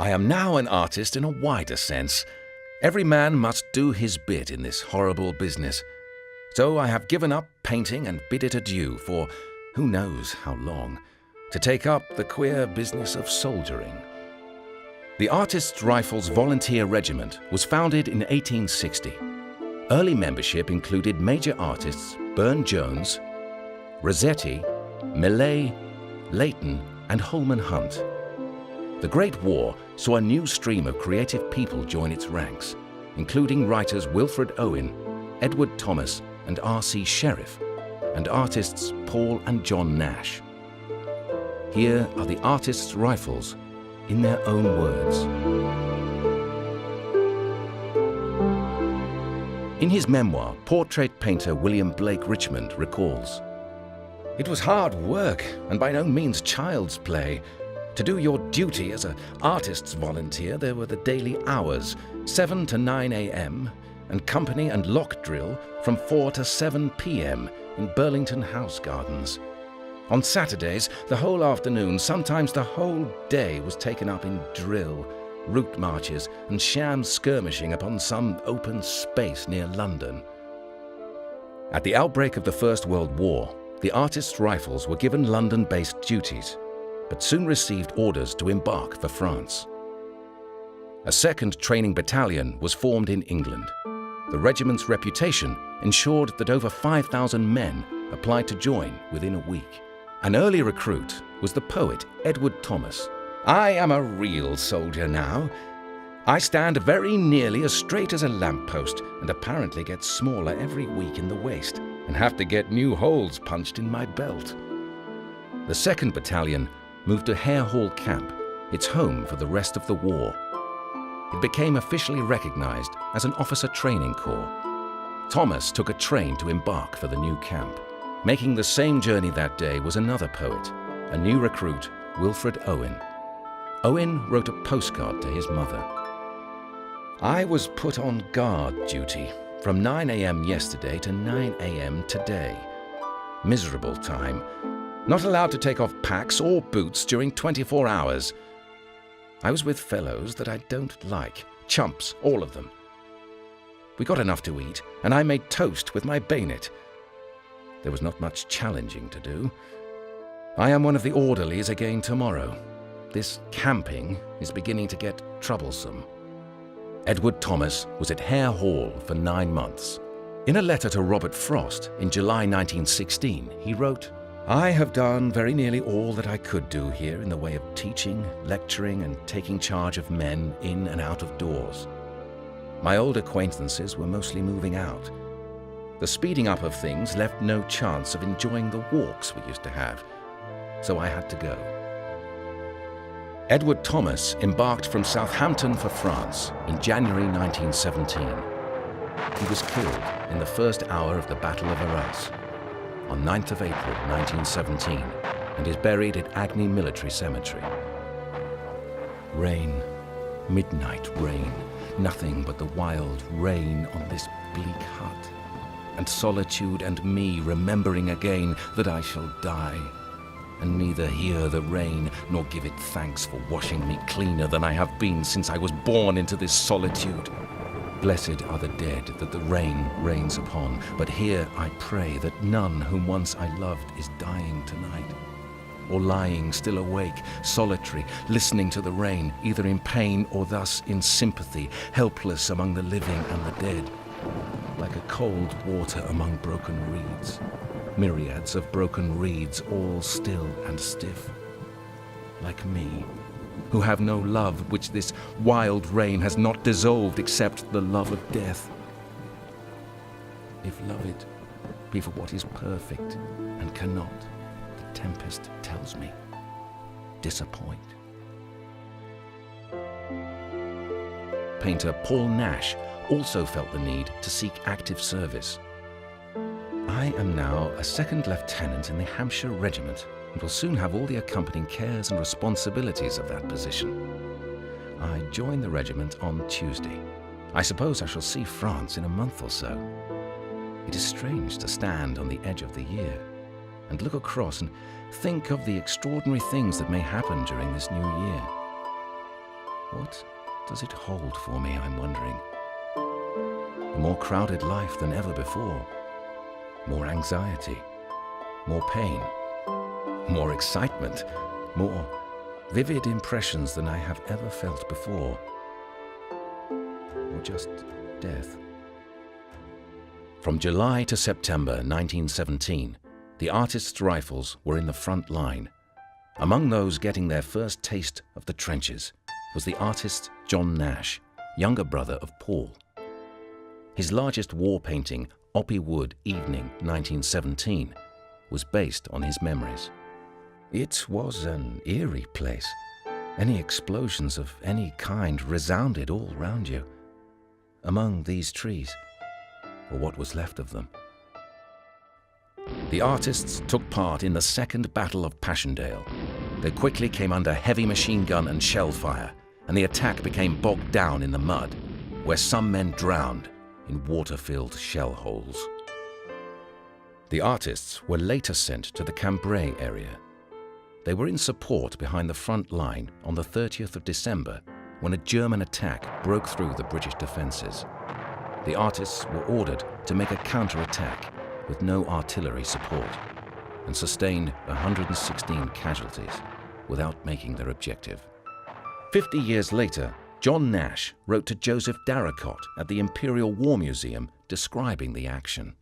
I am now an artist in a wider sense. Every man must do his bit in this horrible business. So I have given up painting and bid it adieu for who knows how long, to take up the queer business of soldiering. The Artists' Rifles Volunteer Regiment was founded in 1860. Early membership included major artists Burne-Jones, Rossetti, Millet, Leighton, and Holman Hunt. The Great War saw a new stream of creative people join its ranks, including writers Wilfred Owen, Edward Thomas, and R.C. Sheriff, and artists Paul and John Nash. Here are the Artists' Rifles in their own words. In his memoir, portrait painter William Blake Richmond recalls, "It was hard work and by no means child's play. To do your duty as an artist's volunteer, there were the daily hours, 7 to 9 a.m., and company and lock drill from 4 to 7 p.m. in Burlington House Gardens. On Saturdays, the whole afternoon, sometimes the whole day, was taken up in drill, route marches, and sham skirmishing upon some open space near London." At the outbreak of the First World War, the Artists' Rifles were given London-based duties, but soon received orders to embark for France. A second training battalion was formed in England. The regiment's reputation ensured that over 5,000 men applied to join within a week. An early recruit was the poet Edward Thomas. "I am a real soldier now. I stand very nearly as straight as a lamppost and apparently get smaller every week in the waist and have to get new holes punched in my belt." The second battalion moved to Hare Hall Camp, its home for the rest of the war. It became officially recognized as an officer training corps. Thomas took a train to embark for the new camp. Making the same journey that day was another poet, a new recruit, Wilfred Owen. Owen wrote a postcard to his mother. "I was put on guard duty from 9 a.m. yesterday to 9 a.m. today. Miserable time. Not allowed to take off packs or boots during 24 hours. I was with fellows that I don't like, chumps, all of them. We got enough to eat, and I made toast with my bayonet. There was not much challenging to do. I am one of the orderlies again tomorrow. This camping is beginning to get troublesome." Edward Thomas was at Hare Hall for 9 months. In a letter to Robert Frost in July 1916, he wrote, "I have done very nearly all that I could do here in the way of teaching, lecturing, and taking charge of men in and out of doors. My old acquaintances were mostly moving out. The speeding up of things left no chance of enjoying the walks we used to have, so I had to go." Edward Thomas embarked from Southampton for France in January 1917. He was killed in the first hour of the Battle of Arras on 9th of April 1917 and is buried at Agni Military Cemetery. Rain, midnight rain, nothing but the wild rain on this bleak hut, and solitude and me remembering again that I shall die, and neither hear the rain nor give it thanks for washing me cleaner than I have been since I was born into this solitude. Blessed are the dead that the rain rains upon, but here I pray that none whom once I loved is dying tonight, or lying still awake, solitary, listening to the rain, either in pain or thus in sympathy, helpless among the living and the dead, like a cold water among broken reeds, myriads of broken reeds all still and stiff, like me, who have no love which this wild rain has not dissolved except the love of death. If love it be for what is perfect and cannot, the tempest tells me, disappoint." Painter Paul Nash also felt the need to seek active service. "I am now a second lieutenant in the Hampshire Regiment and will soon have all the accompanying cares and responsibilities of that position. I join the regiment on Tuesday. I suppose I shall see France in a month or so. It is strange to stand on the edge of the year and look across and think of the extraordinary things that may happen during this new year. What does it hold for me, I'm wondering? A more crowded life than ever before. More anxiety. More pain. More excitement. More vivid impressions than I have ever felt before. Or just death. From July to September 1917, the Artists' Rifles were in the front line. Among those getting their first taste of the trenches was the artist John Nash, younger brother of Paul. His largest war painting, Oppy Wood Evening 1917, was based on his memories. It was an eerie place. Any explosions of any kind resounded all round you. Among these trees, or what was left of them. The artists took part in the Second Battle of Passchendaele. They quickly came under heavy machine gun and shell fire, and the attack became bogged down in the mud, where some men drowned in water-filled shell holes. The artists were later sent to the Cambrai area. They were in support behind the front line on the 30th of December when a German attack broke through the British defences. The artists were ordered to make a counter-attack with no artillery support and sustained 116 casualties without making their objective. 50 years later, John Nash wrote to Joseph Daracot at the Imperial War Museum describing the action.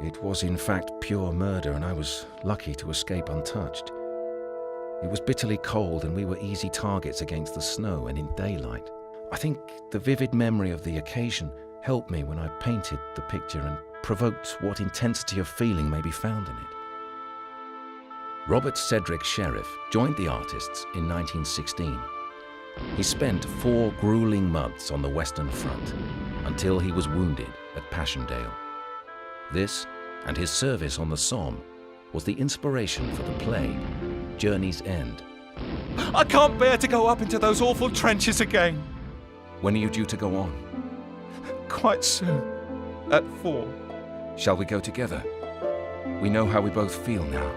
It was in fact pure murder, and I was lucky to escape untouched. It was bitterly cold and we were easy targets against the snow and in daylight. I think the vivid memory of the occasion helped me when I painted the picture and provoked what intensity of feeling may be found in it. Robert Cedric Sheriff joined the artists in 1916. He spent 4 grueling months on the Western Front until he was wounded at Passchendaele. This, and his service on the Somme, was the inspiration for the play Journey's End. I can't bear to go up into those awful trenches again. When are you due to go on? Quite soon. At 4. Shall we go together? We know how we both feel now.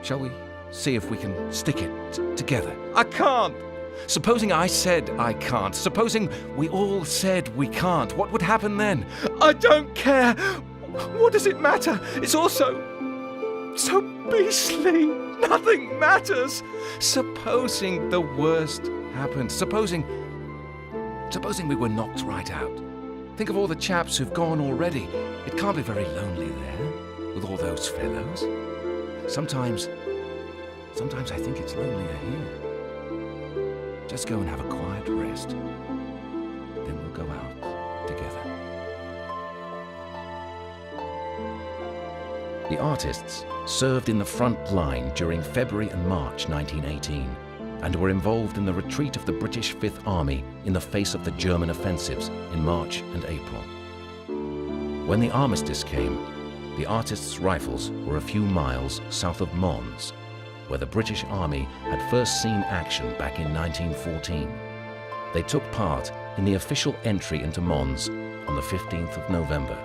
Shall we see if we can stick it together? I can't. Supposing I said I can't. Supposing we all said we can't. What would happen then? I don't care. What does it matter? It's all so beastly. Nothing matters. Supposing the worst happened. Supposing we were knocked right out. Think of all the chaps who've gone already. It can't be very lonely there, with all those fellows. Sometimes I think it's lonelier here. Just go and have a quiet rest. Then we'll go out together. The artists served in the front line during February and March 1918 and were involved in the retreat of the British Fifth Army in the face of the German offensives in March and April. When the armistice came, the Artists' Rifles were a few miles south of Mons, where the British Army had first seen action back in 1914. They took part in the official entry into Mons on the 15th of November.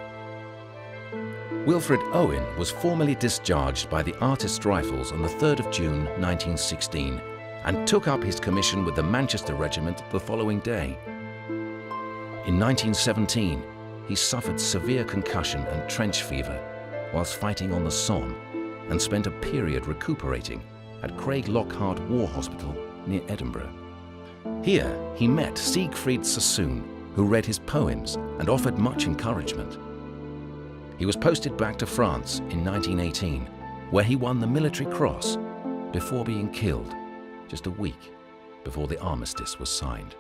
Wilfred Owen was formally discharged by the Artists' Rifles on the 3rd of June 1916 and took up his commission with the Manchester Regiment the following day. In 1917, he suffered severe concussion and trench fever whilst fighting on the Somme and spent a period recuperating at Craig Lockhart War Hospital near Edinburgh. Here he met Siegfried Sassoon, who read his poems and offered much encouragement. He was posted back to France in 1918, where he won the Military Cross before being killed just a week before the armistice was signed.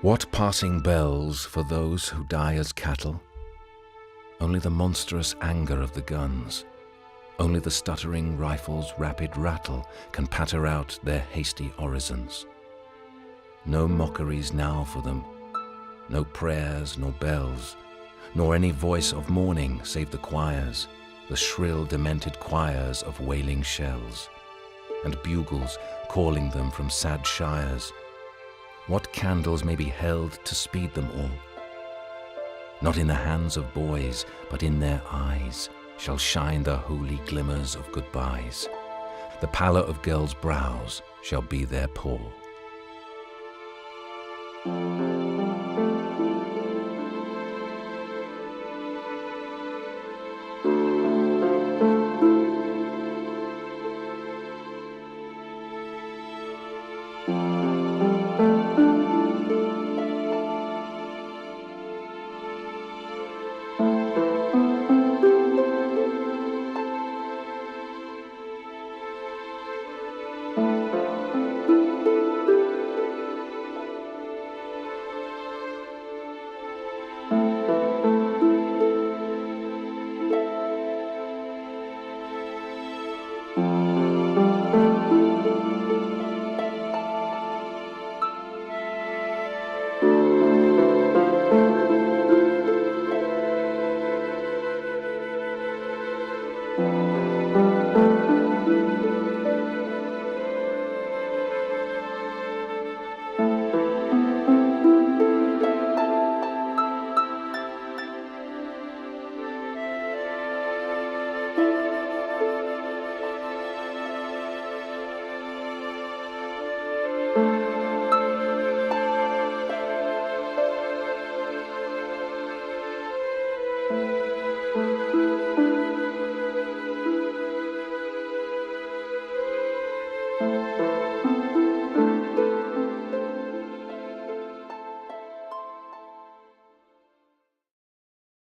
What passing bells for those who die as cattle? Only the monstrous anger of the guns, only the stuttering rifles' rapid rattle can patter out their hasty orisons. No mockeries now for them, no prayers nor bells, nor any voice of mourning save the choirs, the shrill demented choirs of wailing shells, and bugles calling them from sad shires. What candles may be held to speed them all? Not in the hands of boys, but in their eyes shall shine the holy glimmers of goodbyes. The pallor of girls' brows shall be their pall.